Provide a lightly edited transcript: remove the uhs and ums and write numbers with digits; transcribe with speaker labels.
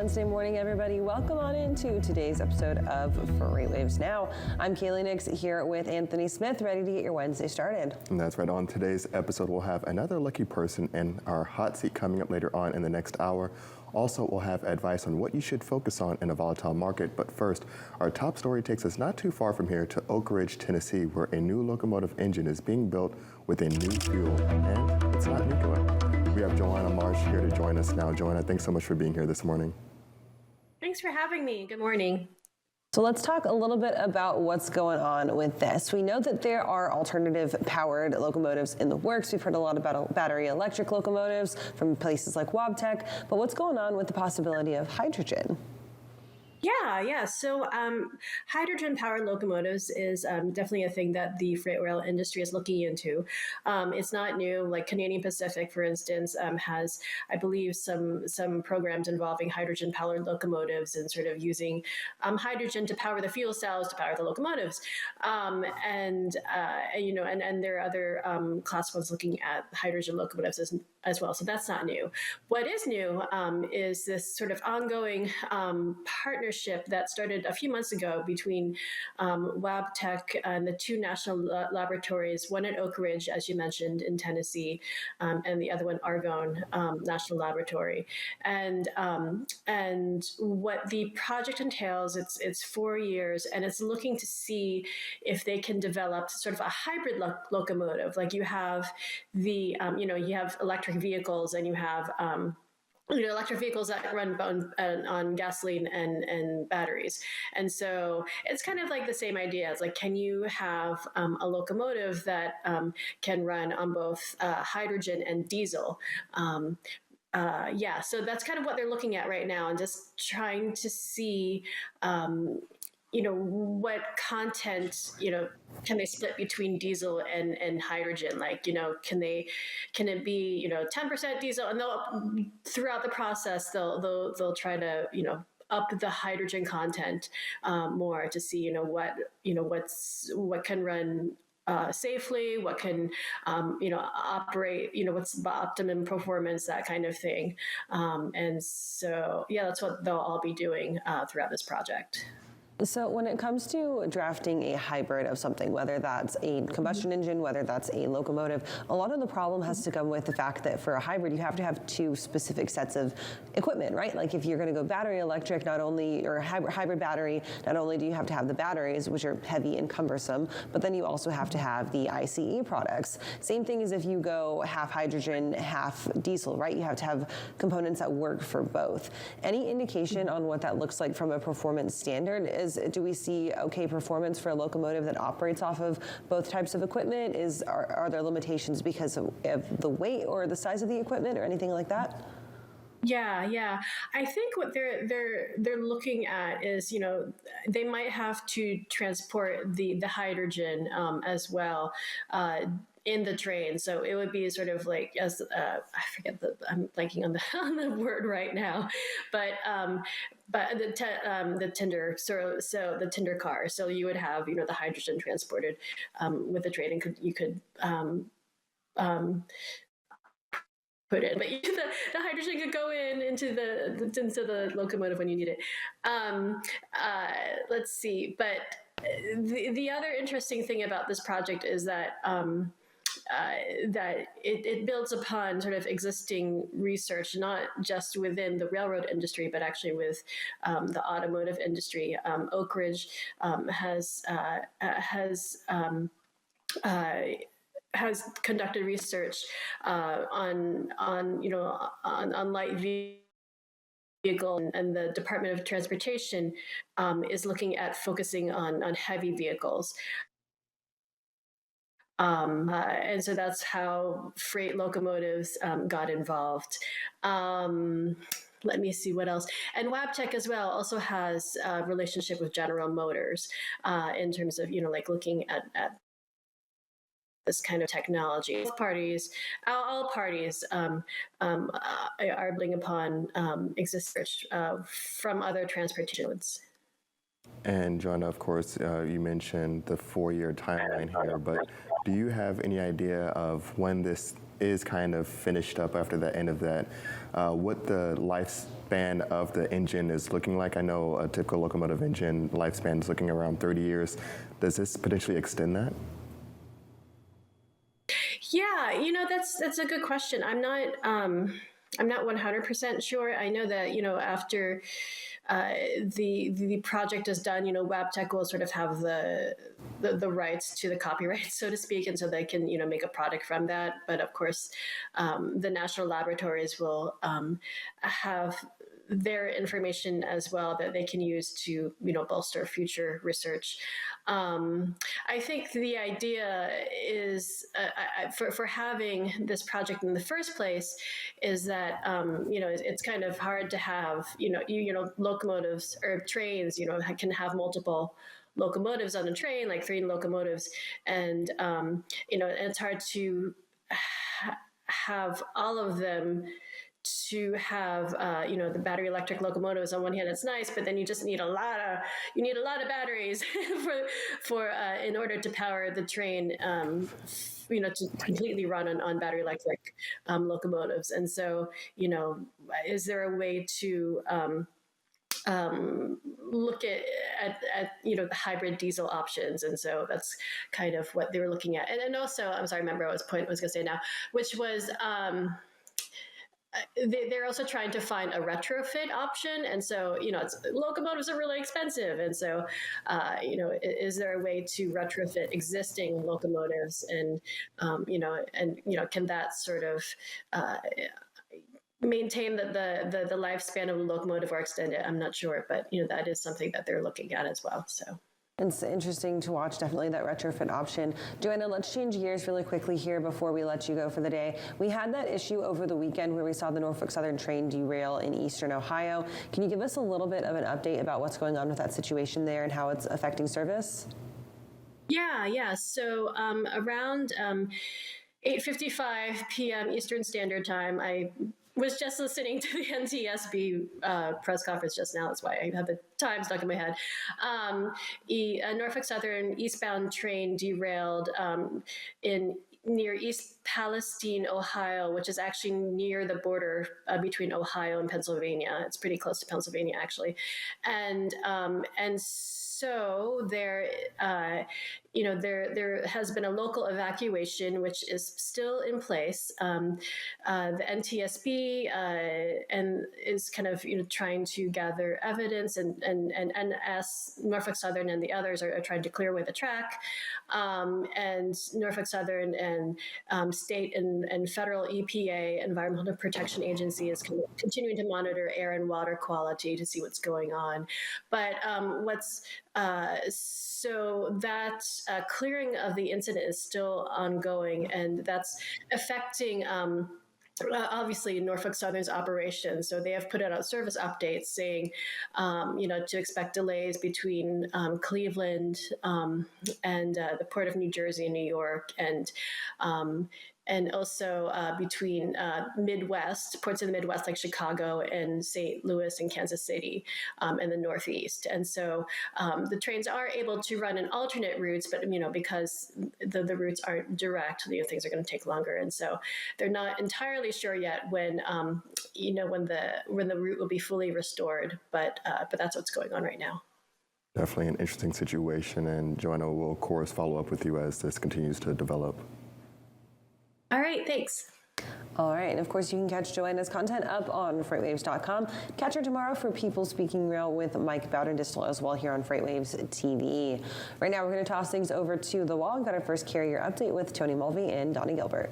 Speaker 1: Wednesday morning, everybody. Welcome on into today's episode of Freight Waves Now. I'm Kaylee Nix here with Anthony Smith, ready to get your Wednesday started.
Speaker 2: And that's right. On today's episode, we'll have another lucky person in our hot seat coming up later on in the next hour. Also, we'll have advice on what you should focus on in a volatile market. But first, our top story takes us not too far from here to Oak Ridge, Tennessee, where a new locomotive engine is being built with a new fuel, and it's not nuclear. We have Joanna Marsh here to join us now. Joanna, thanks so much for being here this morning.
Speaker 3: Thanks for having me. Good morning.
Speaker 1: So let's talk a little bit about what's going on with this. We know that there are alternative powered locomotives in the works. We've heard a lot about battery electric locomotives from places like Wabtec, but what's going on with the possibility of hydrogen?
Speaker 3: Yeah. So hydrogen-powered locomotives is definitely a thing that the freight rail industry is looking into. It's not new. Like Canadian Pacific, for instance, has, I believe, some programs involving hydrogen-powered locomotives and sort of using hydrogen to power the fuel cells to power the locomotives. And there are other class ones looking at hydrogen locomotives as well. So that's not new. What is new is this sort of ongoing partnership that started a few months ago between Wabtec and the two national laboratories, one at Oak Ridge, as you mentioned, in Tennessee, and the other one, Argonne National Laboratory. And what the project entails, it's 4 years, and it's looking to see if they can develop sort of a hybrid locomotive. Like you have you have electric vehicles and you have electric vehicles that run on gasoline and batteries. And so it's kind of like the same idea. It's like, can you have a locomotive that can run on both hydrogen and diesel? So that's kind of what they're looking at right now, and just trying to see what content, can they split between diesel and hydrogen? Like, can it be, 10% diesel? And throughout the process, they'll try to, up the hydrogen content more to see, what can run safely, what can, operate, what's the optimum performance, that kind of thing. And so, that's what they'll all be doing throughout this project.
Speaker 1: So when it comes to drafting a hybrid of something, whether that's a combustion engine, whether that's a locomotive, a lot of the problem has to come with the fact that for a hybrid, you have to have two specific sets of equipment, right? Like if you're going to go battery electric, or hybrid battery, not only do you have to have the batteries, which are heavy and cumbersome, but then you also have to have the ICE products. Same thing as if you go half hydrogen, half diesel, right? You have to have components that work for both. Any indication on what that looks like from a performance standard? Do we see okay performance for a locomotive that operates off of both types of equipment? Are there limitations because of the weight or the size of the equipment or anything like that?
Speaker 3: Yeah. I think what they're looking at is, they might have to transport the hydrogen as well in the train. So it would be sort of like I forget I'm blanking on the word right now, but the tender, so the tender car. So you would have, the hydrogen transported with the train, and you could put it, but the hydrogen could go into the locomotive when you need it. Let's see, but the other interesting thing about this project is that that it builds upon sort of existing research, not just within the railroad industry, but actually with the automotive industry. Oak Ridge has conducted research on light vehicle, and the Department of Transportation is looking at focusing on heavy vehicles. And so that's how freight locomotives got involved. Let me see what else. And Wabtec as well also has a relationship with General Motors in terms of, looking at this kind of technology. All parties are building upon existing from other transportation modes.
Speaker 2: And Joanna, of course, you mentioned the 4-year timeline here, but do you have any idea of when this is kind of finished up after the end of that, what the lifespan of the engine is looking like? I know a typical locomotive engine lifespan is looking around 30 years. Does this potentially extend that?
Speaker 3: Yeah, that's a good question. I'm not 100% sure. I know that after the project is done, WebTech will sort of have the rights to the copyright, so to speak, and so they can make a product from that. But of course, the national laboratories will have their information as well that they can use to bolster future research. I think the idea is for having this project in the first place is that it's kind of hard to have locomotives or trains can have multiple locomotives on a train, like 3 locomotives, and it's hard to have all of them to have the battery electric locomotives. On one hand, it's nice, but then you just need a lot of batteries for in order to power the train to completely run on battery electric locomotives. And so is there a way to look at the hybrid diesel options? And so that's kind of what they were looking at. And also, I'm sorry, I remember what I was going to say now, which was they're also trying to find a retrofit option. And so, locomotives are really expensive. And so, is there a way to retrofit existing locomotives and can that sort of maintain the lifespan of a locomotive or extend it? I'm not sure, but that is something that they're looking at as well. So.
Speaker 1: It's interesting to watch, definitely, that retrofit option. Joanna, let's change gears really quickly here before we let you go for the day. We had that issue over the weekend where we saw the Norfolk Southern train derail in eastern Ohio. Can you give us a little bit of an update about what's going on with that situation there and how it's affecting service?
Speaker 3: Yeah. So around 8:55 p.m. Eastern Standard Time, I was just listening to the NTSB press conference just now. That's why I have the time stuck in my head. A Norfolk Southern eastbound train derailed near East Palestine, Ohio, which is actually near the border between Ohio and Pennsylvania. It's pretty close to Pennsylvania, actually, and so there has been a local evacuation, which is still in place. The NTSB and is kind of trying to gather evidence, and NS, Norfolk Southern, and the others are trying to clear away the track. And Norfolk Southern and state and federal EPA, Environmental Protection Agency, is continuing to monitor air and water quality to see what's going on. But so that clearing of the incident is still ongoing, and that's affecting obviously Norfolk Southern's operations. So they have put out service updates saying, to expect delays between Cleveland and the Port of New Jersey and New York, and also between Midwest, ports in the Midwest like Chicago and St. Louis and Kansas City and the Northeast. And so the trains are able to run in alternate routes, but because the routes aren't direct, things are going to take longer. And so they're not entirely sure yet when the route will be fully restored. But that's what's going on right now.
Speaker 2: Definitely an interesting situation, and Joanna will of course follow up with you as this continues to develop.
Speaker 3: All right, thanks.
Speaker 1: All right, and of course you can catch Joanna's content up on FreightWaves.com. Catch her tomorrow for People Speaking Rail with Mike Bowden-Distel as well here on FreightWaves TV. Right now we're going to toss things over to the wall. We've got our first carrier update with Tony Mulvey and Donnie Gilbert.